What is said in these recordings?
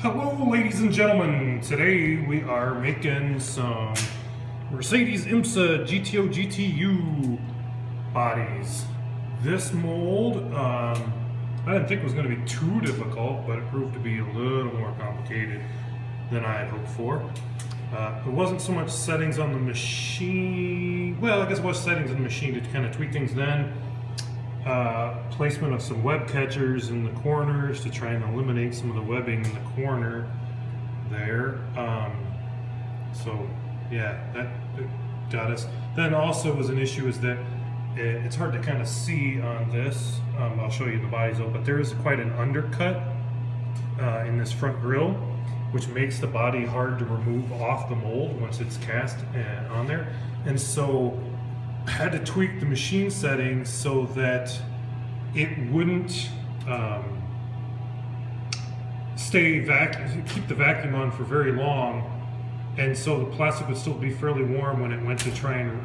Hello ladies and gentlemen, today we are making some Mercedes IMTSA GTO GTU bodies. This mold, I didn't think it was going to be too difficult, but it proved to be a little more complicated than I had hoped for. It wasn't so much settings on the machine, well I guess it was settings on the machine to kind of tweak things then. Placement of some web catchers in the corners to try and eliminate some of the webbing in the corner there. So yeah, that got us. Then also was an issue is that it's hard to kind of see on this. I'll show you the bodies though, but there is quite an undercut in this front grille, which makes the body hard to remove off the mold once it's cast on there. And so I had to tweak the machine settings so that it wouldn't keep the vacuum on for very long, and so the plastic would still be fairly warm when it went to try and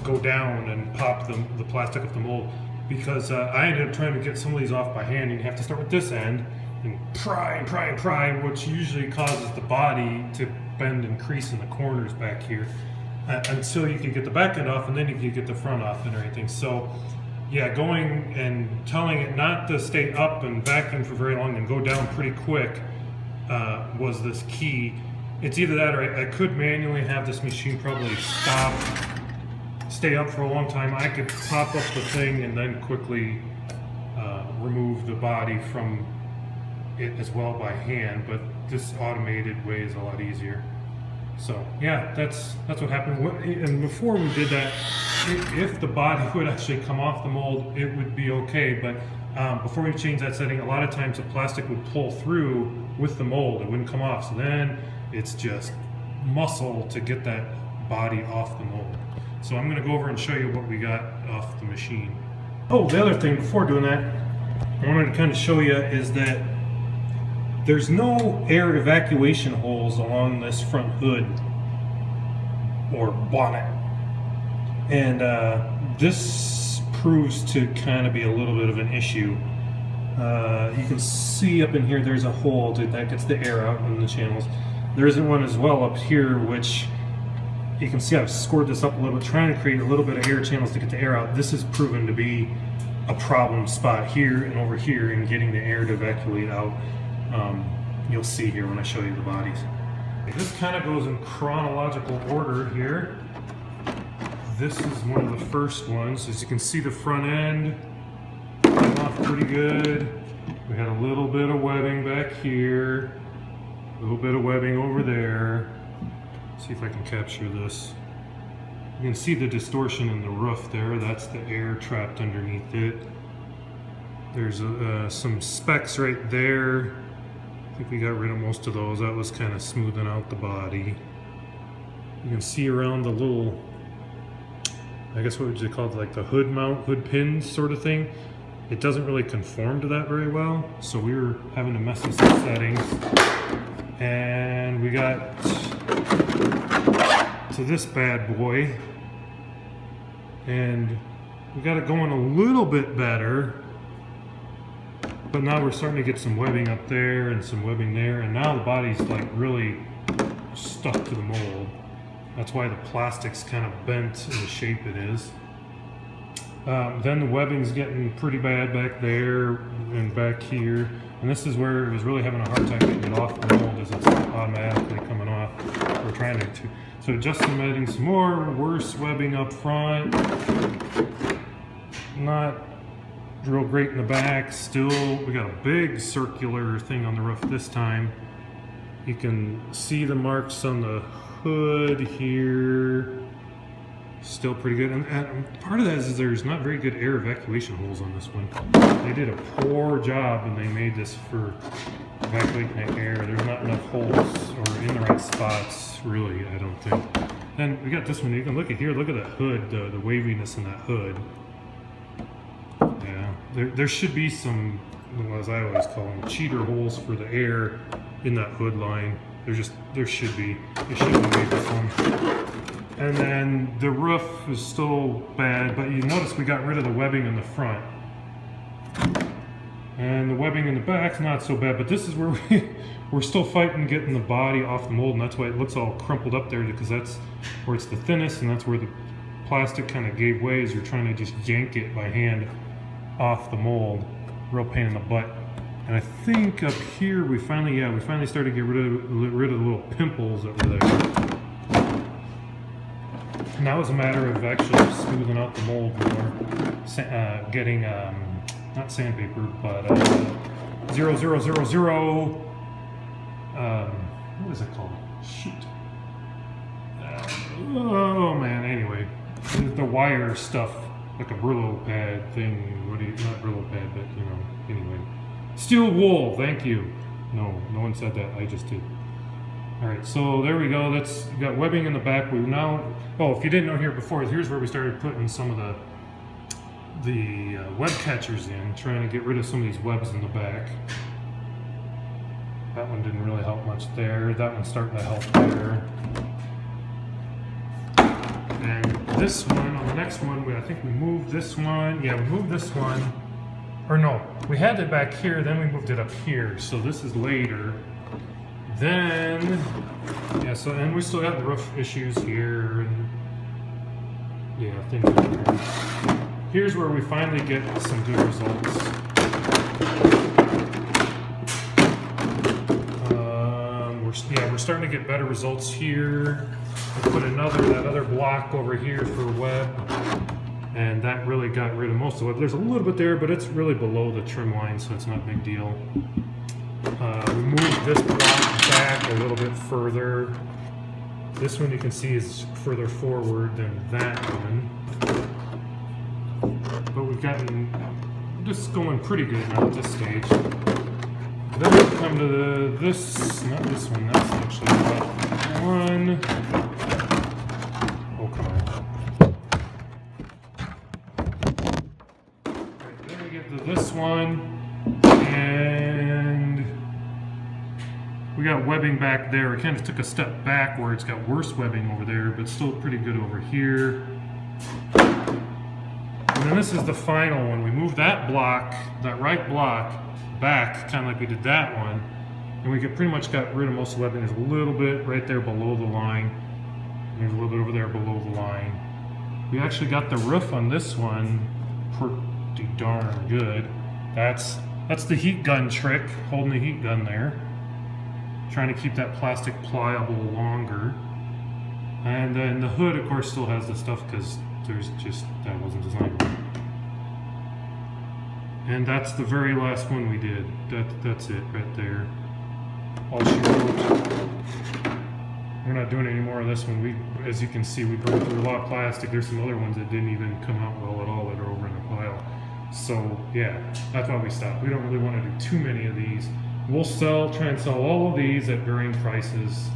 go down and pop the plastic off the mold. Because I ended up trying to get some of these off by hand, and you have to start with this end and pry, which usually causes the body to bend and crease in the corners back here. Until you can get the back end off, and then you can get the front off and everything. So yeah, going and telling it not to stay up and vacuum for very long and go down pretty quick was this key. It's either that or I could manually have this machine probably stay up for a long time. I could pop up the thing and then quickly remove the body from it as well by hand, but this automated way is a lot easier. So yeah, that's what happened. And before we did that, if the body would actually come off the mold, it would be okay. But before we changed that setting, a lot of times the plastic would pull through with the mold. It wouldn't come off. So then it's just muscle to get that body off the mold. So I'm going to go over and show you what we got off the machine. Oh, the other thing before doing that, I wanted to kind of show you is that there's no air evacuation holes along this front hood or bonnet. And this proves to kind of be a little bit of an issue. You can see up in here there's a hole that gets the air out in the channels. There isn't one as well up here, which you can see I've scored this up a little bit, trying to create a little bit of air channels to get the air out. This has proven to be a problem spot here and over here in getting the air to evacuate out. You'll see here when I show you the bodies. This kind of goes in chronological order here. This is one of the first ones. As you can see, the front end came off pretty good. We had a little bit of webbing back here, a little bit of webbing over there. Let's see if I can capture this. You can see the distortion in the roof there. That's the air trapped underneath it. There's some specks right there. I think we got rid of most of those. That was kind of smoothing out the body. You can see around the little, I guess what would you call it, like the hood mount, hood pin sort of thing. It doesn't really conform to that very well, so we were having to mess with some settings. And we got to this bad boy, and we got it going a little bit better. But now we're starting to get some webbing up there and some webbing there, and now the body's like really stuck to the mold. That's why the plastic's kind of bent in the shape it is. Then the webbing's getting pretty bad back there and back here, and this is where it was really having a hard time getting it off the mold as it's automatically coming off. We're trying to so just adding some more worse webbing up front. Not real great in the back. Still, we got a big circular thing on the roof this time. You can see the marks on the hood here. Still pretty good. And part of that is there's not very good air evacuation holes on this one. They did a poor job when they made this for evacuating the air. There's not enough holes or in the right spots, really, I don't think. Then we got this one. You can look at here. Look at the hood, the waviness in that hood. There should be some, as I always call them, cheater holes for the air in that hood line. There should be. It shouldn't have made this one. And then the roof is still bad, but you notice we got rid of the webbing in the front. And the webbing in the back's not so bad, but this is where we're still fighting getting the body off the mold, and that's why it looks all crumpled up there, because that's where it's the thinnest, and that's where the plastic kind of gave way as you're trying to just yank it by hand off the mold. Real pain in the butt. And I think up here we finally started to get rid of the little pimples that were there. And that was a matter of actually smoothing out the mold more, getting not sandpaper, but 0000. What is it called? Shoot. Oh man. Anyway, the wire stuff, like a Brillo pad thing. Not Brillo pad, but you know. Anyway, steel wool. Thank you. No one said that. I just did. All right, so there we go. That's got webbing in the back. We now. Oh, if you didn't know here before, here's where we started putting some of the web catchers in, trying to get rid of some of these webs in the back. That one didn't really help much there. That one's starting to help there. And this one, on the next one, I think we moved this one. Yeah, we moved this one. Or no, we had it back here, then we moved it up here. So this is later. Then, yeah, so, and we still got the roof issues here. And yeah, things like that. Here's where we finally get some good results. We're starting to get better results here. We put that other block over here for web, and that really got rid of most of the web. There's a little bit there, but it's really below the trim line, so it's not a big deal. We moved this block back a little bit further. This one you can see is further forward than that one. But we've gotten this going pretty good now at this stage. Then we come to not this one, that's actually that one. Oh, come on. Right, then we get to this one, and we got webbing back there. We kind of took a step backward. It's got worse webbing over there, but still pretty good over here. And then this is the final one. We moved that block, that right block, back, kind of like we did that one, and we pretty much got rid of most of the webbing. There's a little bit right there below the line. There's a little bit over there below the line. We actually got the roof on this one pretty darn good. That's the heat gun trick, holding the heat gun there. Trying to keep that plastic pliable longer. And then the hood, of course, still has the stuff because that wasn't designed right. And that's the very last one we did. That's it right there. All she wrote. We're not doing any more of this one. As you can see, we burned through a lot of plastic. There's some other ones that didn't even come out well at all that are over in the pile. So yeah, that's why we stopped. We don't really want to do too many of these. We'll try and sell all of these at varying prices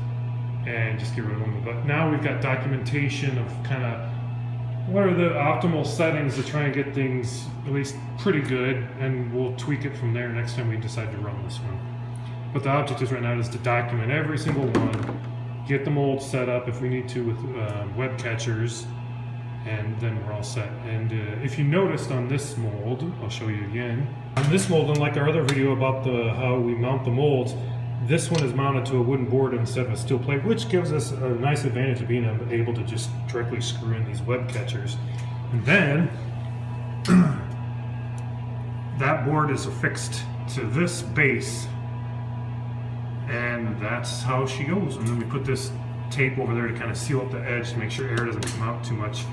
and just get rid of them. But now we've got documentation of kind of what are the optimal settings to try and get things at least pretty good, and we'll tweak it from there next time we decide to run this one. But the object is right now is to document every single one, get the mold set up if we need to with web catchers, and then we're all set. And if you noticed on this mold, I'll show you again. On this mold, unlike our other video about how we mount the molds, this one is mounted to a wooden board instead of a steel plate, which gives us a nice advantage of being able to just directly screw in these web catchers. And then that board is affixed to this base, and that's how she goes. And then we put this tape over there to kind of seal up the edge to make sure air doesn't come out too much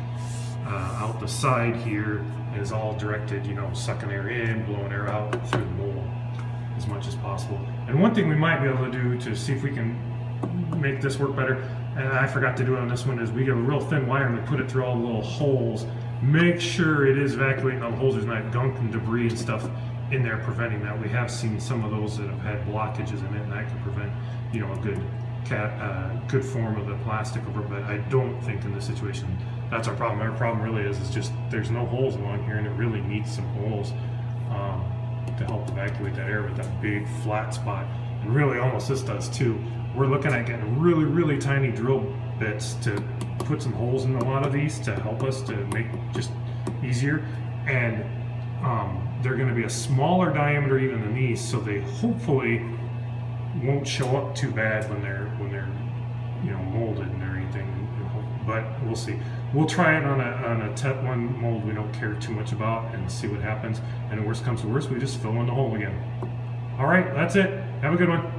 out the side here. And it's all directed, sucking air in, blowing air out through the mold as much as possible. And one thing we might be able to do to see if we can make this work better, and I forgot to do it on this one, is we get a real thin wire and we put it through all the little holes. Make sure it is evacuating all the holes. There's not gunk and debris and stuff in there preventing that. We have seen some of those that have had blockages in it, and that can prevent, a good form of the plastic over. But I don't think in this situation that's our problem. Our problem really is just there's no holes along here, and it really needs some holes to help evacuate that air with that big flat spot. And really almost this does too. We're looking at getting really, really tiny drill bits to put some holes in a lot of these to help us to make just easier. And they're going to be a smaller diameter even than these, so they hopefully won't show up too bad when they're you know, molded and everything. But we'll see. We'll try it on a one mold we don't care too much about and see what happens. And the worst comes to worst, we just fill in the hole again. All right, that's it. Have a good one.